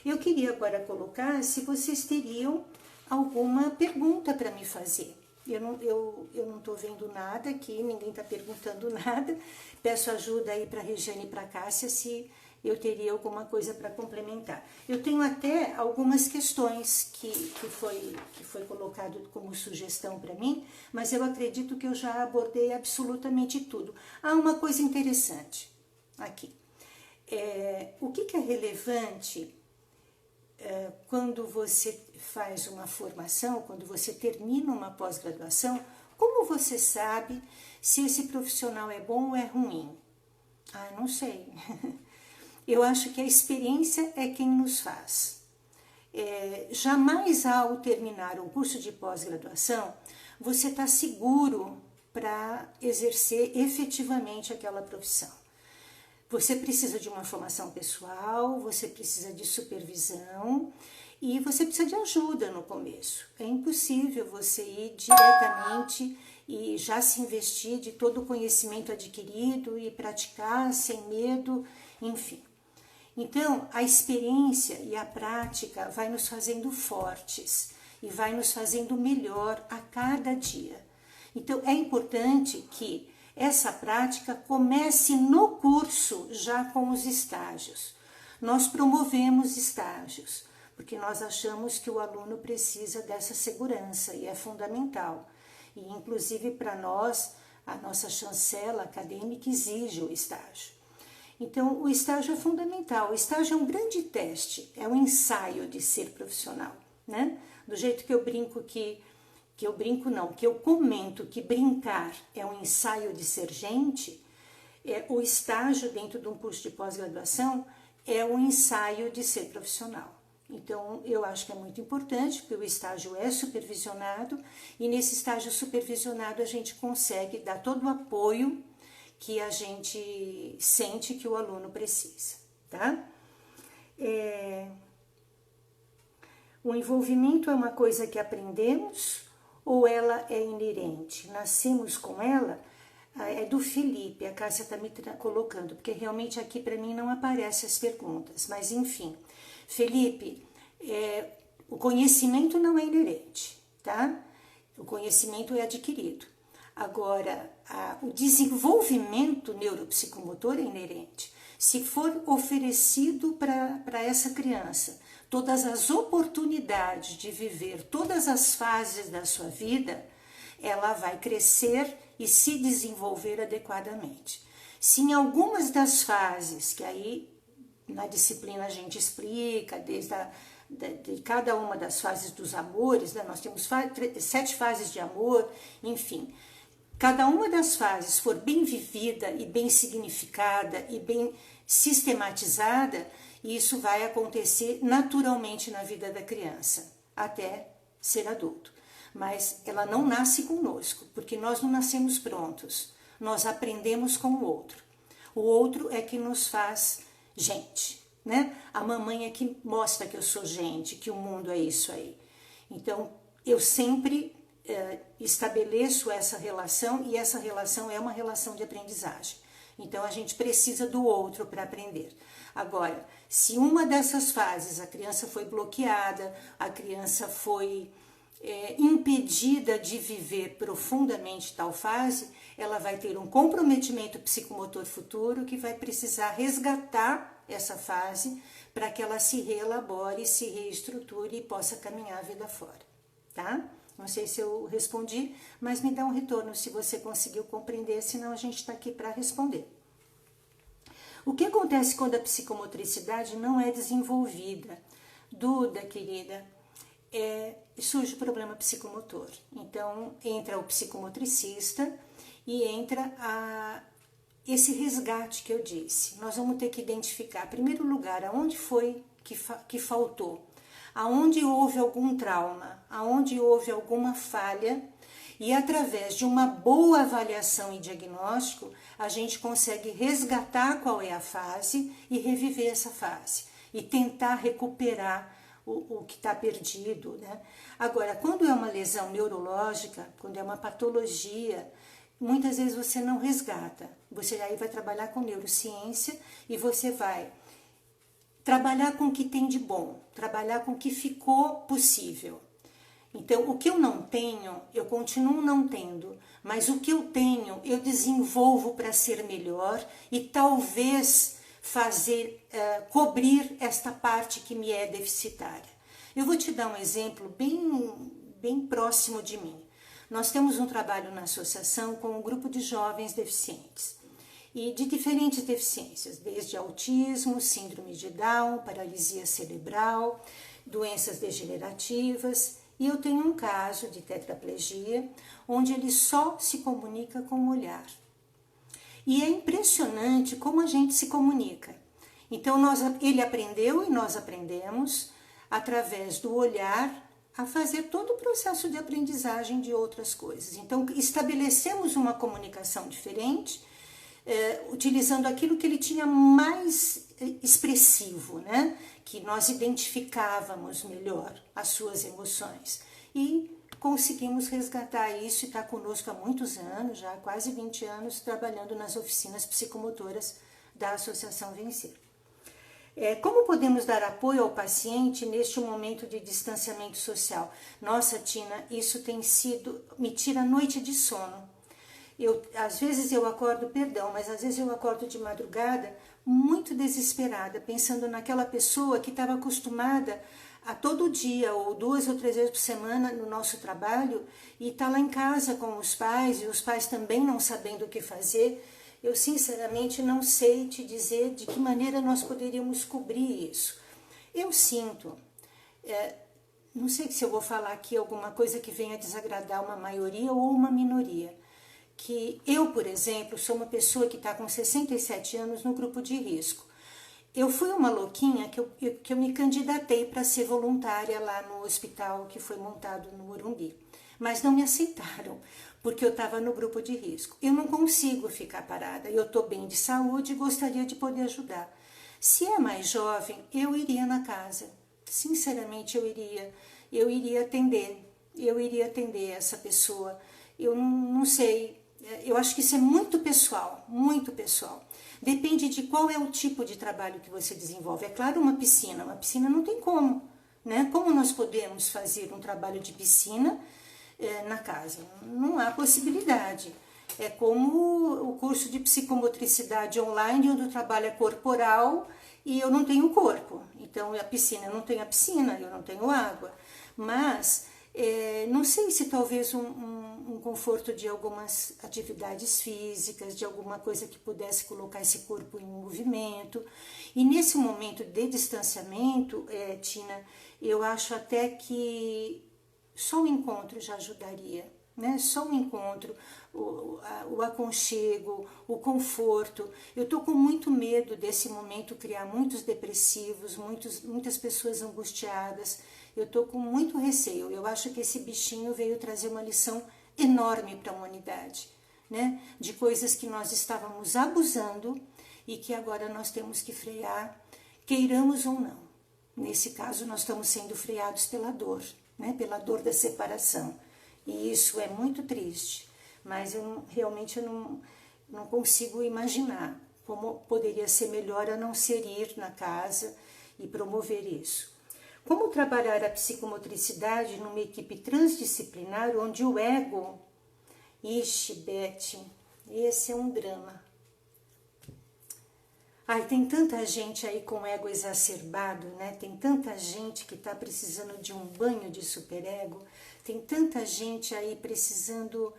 Eu queria agora colocar se vocês teriam alguma pergunta para me fazer. Eu não estou vendo nada aqui, ninguém está perguntando nada. Peço ajuda aí para a Regiane e para a Cássia se eu teria alguma coisa para complementar. Eu tenho até algumas questões que foi colocado como sugestão para mim, mas eu acredito que eu já abordei absolutamente tudo. Há uma coisa interessante aqui. O que é relevante quando você faz uma formação, quando você termina uma pós-graduação, como você sabe se esse profissional é bom ou é ruim? Ah, não sei. Eu acho que a experiência é quem nos faz. Jamais ao terminar um curso de pós-graduação, você está seguro para exercer efetivamente aquela profissão. Você precisa de uma formação pessoal, você precisa de supervisão e você precisa de ajuda no começo. É impossível você ir diretamente e já se investir de todo o conhecimento adquirido e praticar sem medo, enfim. Então, a experiência e a prática vai nos fazendo fortes e vai nos fazendo melhor a cada dia. Então, é importante que essa prática comece no curso já com os estágios. Nós promovemos estágios, porque nós achamos que o aluno precisa dessa segurança e é fundamental. E inclusive para nós, a nossa chancela acadêmica exige o estágio. Então, o estágio é fundamental. O estágio é um grande teste, é um ensaio de ser profissional, né? Do jeito que eu brinco que eu comento que brincar é um ensaio de ser gente, o estágio dentro de um curso de pós-graduação é um ensaio de ser profissional. Então, eu acho que é muito importante, porque o estágio é supervisionado, e nesse estágio supervisionado a gente consegue dar todo o apoio que a gente sente que o aluno precisa, tá? O envolvimento é uma coisa que aprendemos ou ela é inerente? Nascemos com ela? É do Felipe, a Cássia está me colocando, porque realmente aqui para mim não aparecem as perguntas, mas enfim. Felipe, o conhecimento não é inerente, tá? O conhecimento é adquirido. Agora, o desenvolvimento neuropsicomotor é inerente. Se for oferecido para essa criança todas as oportunidades de viver todas as fases da sua vida, ela vai crescer e se desenvolver adequadamente. Se em algumas das fases, que aí na disciplina a gente explica, de cada uma das fases dos amores, né? Nós temos 7 fases de amor, enfim. Cada uma das fases for bem vivida e bem significada e bem sistematizada, isso vai acontecer naturalmente na vida da criança, até ser adulto. Mas ela não nasce conosco, porque nós não nascemos prontos. Nós aprendemos com o outro. O outro é que nos faz gente, né? A mamãe é que mostra que eu sou gente, que o mundo é isso aí. Então, eu sempre estabeleço essa relação, e essa relação é uma relação de aprendizagem. Então, a gente precisa do outro para aprender. Agora, se uma dessas fases a criança foi bloqueada, a criança foi impedida de viver profundamente tal fase, ela vai ter um comprometimento psicomotor futuro que vai precisar resgatar essa fase para que ela se reelabore, se reestruture e possa caminhar a vida fora, tá? Não sei se eu respondi, mas me dá um retorno se você conseguiu compreender, senão a gente está aqui para responder. O que acontece quando a psicomotricidade não é desenvolvida? Duda, querida, surge o problema psicomotor. Então, entra o psicomotricista e entra esse resgate que eu disse. Nós vamos ter que identificar, em primeiro lugar, aonde foi que faltou, aonde houve algum trauma, aonde houve alguma falha, E através de uma boa avaliação e diagnóstico, a gente consegue resgatar qual é a fase e reviver essa fase. E tentar recuperar o que está perdido, né? Agora, quando é uma lesão neurológica, quando é uma patologia, muitas vezes você não resgata. Você aí vai trabalhar com neurociência e você vai trabalhar com o que tem de bom, trabalhar com o que ficou possível. Então, o que eu não tenho, eu continuo não tendo, mas o que eu tenho, eu desenvolvo para ser melhor e talvez fazer, cobrir esta parte que me é deficitária. Eu vou te dar um exemplo bem próximo de mim. Nós temos um trabalho na associação com um grupo de jovens deficientes e de diferentes deficiências, desde autismo, síndrome de Down, paralisia cerebral, doenças degenerativas. E eu tenho um caso de tetraplegia, onde ele só se comunica com o olhar. E é impressionante como a gente se comunica. Então, ele aprendeu e nós aprendemos, através do olhar, a fazer todo o processo de aprendizagem de outras coisas. Então, estabelecemos uma comunicação diferente, utilizando aquilo que ele tinha mais expressivo, né? Que nós identificávamos melhor as suas emoções. E conseguimos resgatar isso e está conosco há muitos anos, já há quase 20 anos, trabalhando nas oficinas psicomotoras da Associação Vencer. Como podemos dar apoio ao paciente neste momento de distanciamento social? Nossa, Tina, isso me tira a noite de sono. Às vezes eu acordo de madrugada muito desesperada, pensando naquela pessoa que estava acostumada a todo dia, ou 2 ou 3 vezes por semana no nosso trabalho, e está lá em casa com os pais, e os pais também não sabendo o que fazer. Eu sinceramente não sei te dizer de que maneira nós poderíamos cobrir isso. Eu sinto, não sei se eu vou falar aqui alguma coisa que venha desagradar uma maioria ou uma minoria, que eu, por exemplo, sou uma pessoa que está com 67 anos no grupo de risco. Eu fui uma louquinha que eu me candidatei para ser voluntária lá no hospital que foi montado no Morumbi, mas não me aceitaram, porque eu estava no grupo de risco. Eu não consigo ficar parada, eu estou bem de saúde e gostaria de poder ajudar. Se é mais jovem, eu iria na casa, sinceramente eu iria atender essa pessoa. Eu não sei, eu acho que isso é muito pessoal, muito pessoal. Depende de qual é o tipo de trabalho que você desenvolve. É claro, uma piscina não tem como, né? Como nós podemos fazer um trabalho de piscina na casa? Não há possibilidade. É como o curso de psicomotricidade online, onde o trabalho é corporal e eu não tenho corpo. Então, a piscina, eu não tenho a piscina, eu não tenho água. Mas não sei se talvez um conforto de algumas atividades físicas, de alguma coisa que pudesse colocar esse corpo em movimento. E nesse momento de distanciamento, Tina, eu acho até que só o encontro já ajudaria, né? Só o encontro, o aconchego, o conforto. Eu estou com muito medo desse momento criar muitos depressivos, muitas pessoas angustiadas. Eu estou com muito receio. Eu acho que esse bichinho veio trazer uma lição enorme para a humanidade, né? De coisas que nós estávamos abusando e que agora nós temos que frear, queiramos ou não. Nesse caso, nós estamos sendo freados pela dor, né? Pela dor da separação. E isso é muito triste, mas eu não consigo imaginar como poderia ser melhor a não ser ir na casa e promover isso. Como trabalhar a psicomotricidade numa equipe transdisciplinar onde o ego... Ixi, Beth, esse é um drama. Ai, tem tanta gente aí com ego exacerbado, né? Tem tanta gente que está precisando de um banho de superego. Tem tanta gente aí precisando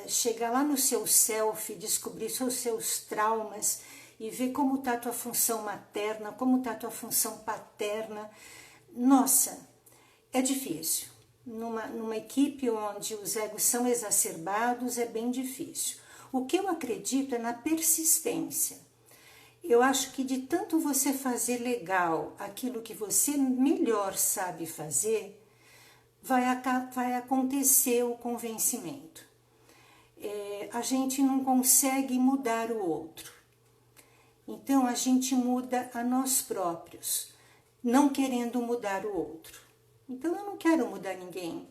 chegar lá no seu self, descobrir os seus traumas e ver como está a tua função materna, como está a tua função paterna. Nossa, é difícil. Numa equipe onde os egos são exacerbados, é bem difícil. O que eu acredito é na persistência. Eu acho que de tanto você fazer legal aquilo que você melhor sabe fazer, vai conhecer o convencimento. A gente não consegue mudar o outro. Então, a gente muda a nós próprios, não querendo mudar o outro. Então, eu não quero mudar ninguém.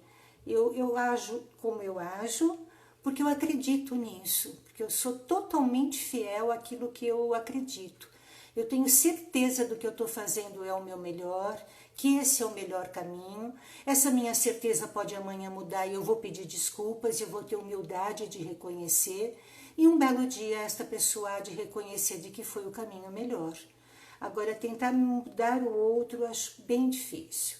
Eu ajo como eu ajo, porque eu acredito nisso, porque eu sou totalmente fiel àquilo que eu acredito. Eu tenho certeza do que eu estou fazendo é o meu melhor, que esse é o melhor caminho. Essa minha certeza pode amanhã mudar e eu vou pedir desculpas, eu vou ter humildade de reconhecer. E um belo dia esta pessoa há de reconhecer de que foi o caminho melhor. Agora, tentar mudar o outro eu acho bem difícil.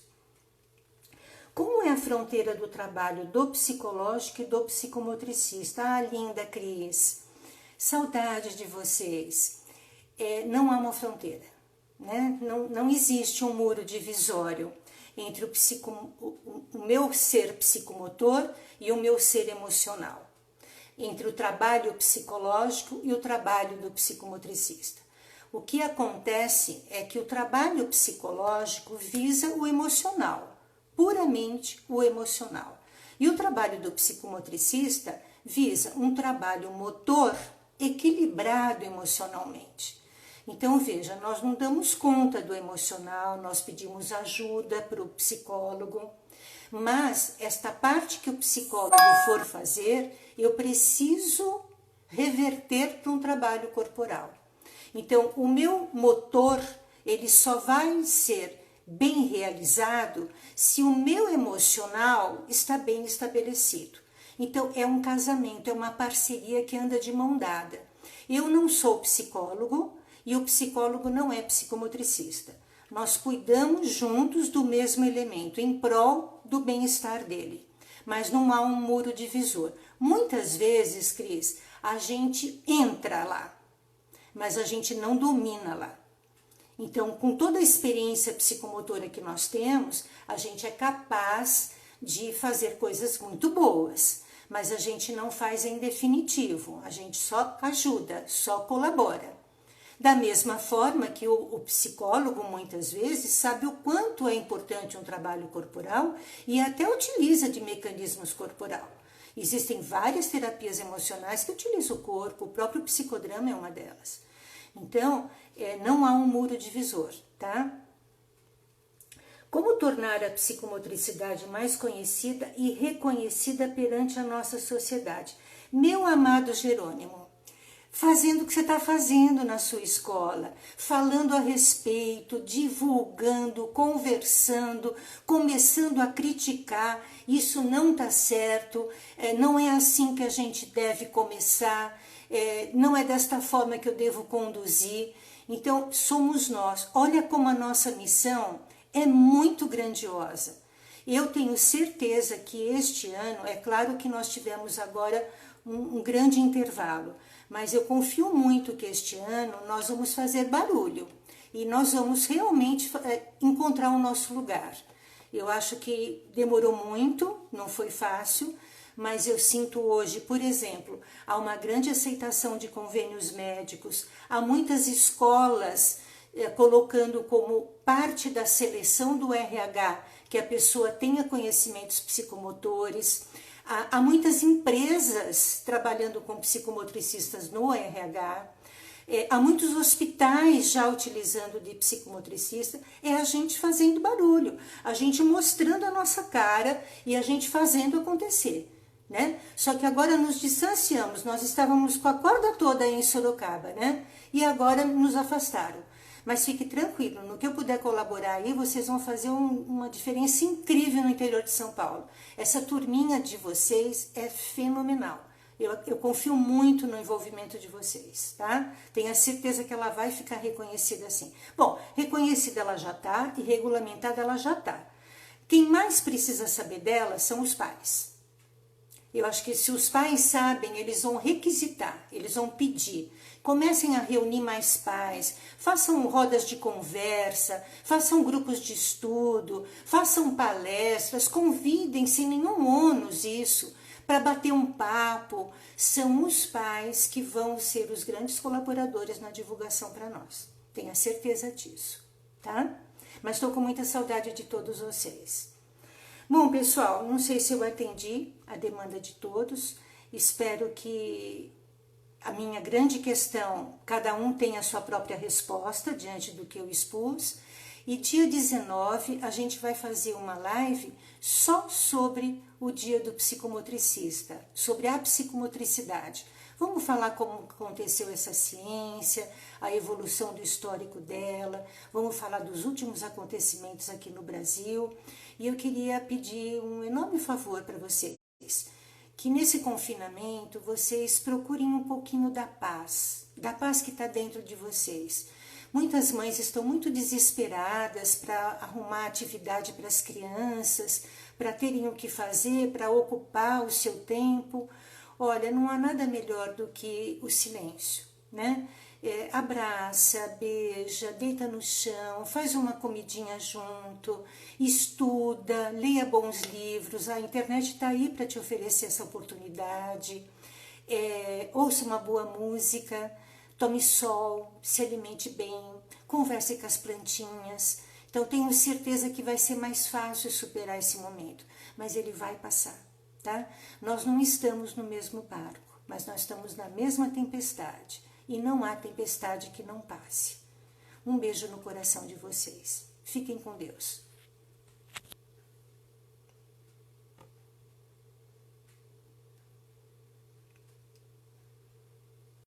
Como é a fronteira do trabalho do psicológico e do psicomotricista? Ah, linda Cris, saudades de vocês. Não há uma fronteira, né? Não existe um muro divisório entre o meu ser psicomotor e o meu ser emocional, entre o trabalho psicológico e o trabalho do psicomotricista. O que acontece é que o trabalho psicológico visa o emocional, puramente o emocional. E o trabalho do psicomotricista visa um trabalho motor equilibrado emocionalmente. Então, veja, nós não damos conta do emocional, nós pedimos ajuda para o psicólogo, mas esta parte que o psicólogo for fazer, eu preciso reverter para um trabalho corporal. Então, o meu motor, ele só vai ser bem realizado se o meu emocional está bem estabelecido. Então, é um casamento, é uma parceria que anda de mão dada. Eu não sou psicólogo e o psicólogo não é psicomotricista. Nós cuidamos juntos do mesmo elemento, em prol do bem-estar dele. Mas não há um muro divisor. Muitas vezes, Cris, a gente entra lá, mas a gente não domina lá. Então, com toda a experiência psicomotora que nós temos, a gente é capaz de fazer coisas muito boas, mas a gente não faz em definitivo, a gente só ajuda, só colabora. Da mesma forma que o psicólogo, muitas vezes, sabe o quanto é importante um trabalho corporal e até utiliza de mecanismos corporal. Existem várias terapias emocionais que utilizam o corpo, o próprio psicodrama é uma delas. Então, não há um muro divisor, tá? Como tornar a psicomotricidade mais conhecida e reconhecida perante a nossa sociedade? Meu amado Jerônimo, fazendo o que você está fazendo na sua escola, falando a respeito, divulgando, conversando, começando a criticar, isso não está certo, não é assim que a gente deve começar, não é desta forma que eu devo conduzir. Então, somos nós. Olha como a nossa missão é muito grandiosa. Eu tenho certeza que este ano, é claro que nós tivemos agora um grande intervalo, mas eu confio muito que este ano nós vamos fazer barulho e nós vamos realmente encontrar o nosso lugar. Eu acho que demorou muito, não foi fácil, mas eu sinto hoje, por exemplo, há uma grande aceitação de convênios médicos, há muitas escolas colocando como parte da seleção do RH que a pessoa tenha conhecimentos psicomotores. Há muitas empresas trabalhando com psicomotricistas no RH, há muitos hospitais já utilizando de psicomotricista, é a gente fazendo barulho, a gente mostrando a nossa cara e a gente fazendo acontecer, né? Só que agora nos distanciamos, nós estávamos com a corda toda aí em Sorocaba, né? E agora nos afastaram. Mas fique tranquilo, no que eu puder colaborar aí, vocês vão fazer uma diferença incrível no interior de São Paulo. Essa turminha de vocês é fenomenal. Eu confio muito no envolvimento de vocês, tá? Tenha certeza que ela vai ficar reconhecida assim. Bom, reconhecida ela já tá e regulamentada ela já tá. Quem mais precisa saber dela são os pais. Eu acho que se os pais sabem, eles vão requisitar, eles vão pedir. Comecem a reunir mais pais, façam rodas de conversa, façam grupos de estudo, façam palestras, convidem sem nenhum ônus isso, para bater um papo. São os pais que vão ser os grandes colaboradores na divulgação para nós. Tenha certeza disso, tá? Mas estou com muita saudade de todos vocês. Bom, pessoal, não sei se eu atendi a demanda de todos. Espero que a minha grande questão, cada um tenha a sua própria resposta diante do que eu expus. E dia 19 a gente vai fazer uma live só sobre o dia do psicomotricista, sobre a psicomotricidade. Vamos falar como aconteceu essa ciência, a evolução do histórico dela, vamos falar dos últimos acontecimentos aqui no Brasil. E eu queria pedir um enorme favor para vocês, que nesse confinamento vocês procurem um pouquinho da paz que está dentro de vocês. Muitas mães estão muito desesperadas para arrumar atividade para as crianças, para terem o que fazer, para ocupar o seu tempo. Olha, não há nada melhor do que o silêncio, né? Abraça, beija, deita no chão, faz uma comidinha junto, estuda, leia bons livros, a internet está aí para te oferecer essa oportunidade, ouça uma boa música, tome sol, se alimente bem, converse com as plantinhas. Então tenho certeza que vai ser mais fácil superar esse momento, mas ele vai passar, tá? Nós não estamos no mesmo barco, mas nós estamos na mesma tempestade. E não há tempestade que não passe. Um beijo no coração de vocês. Fiquem com Deus.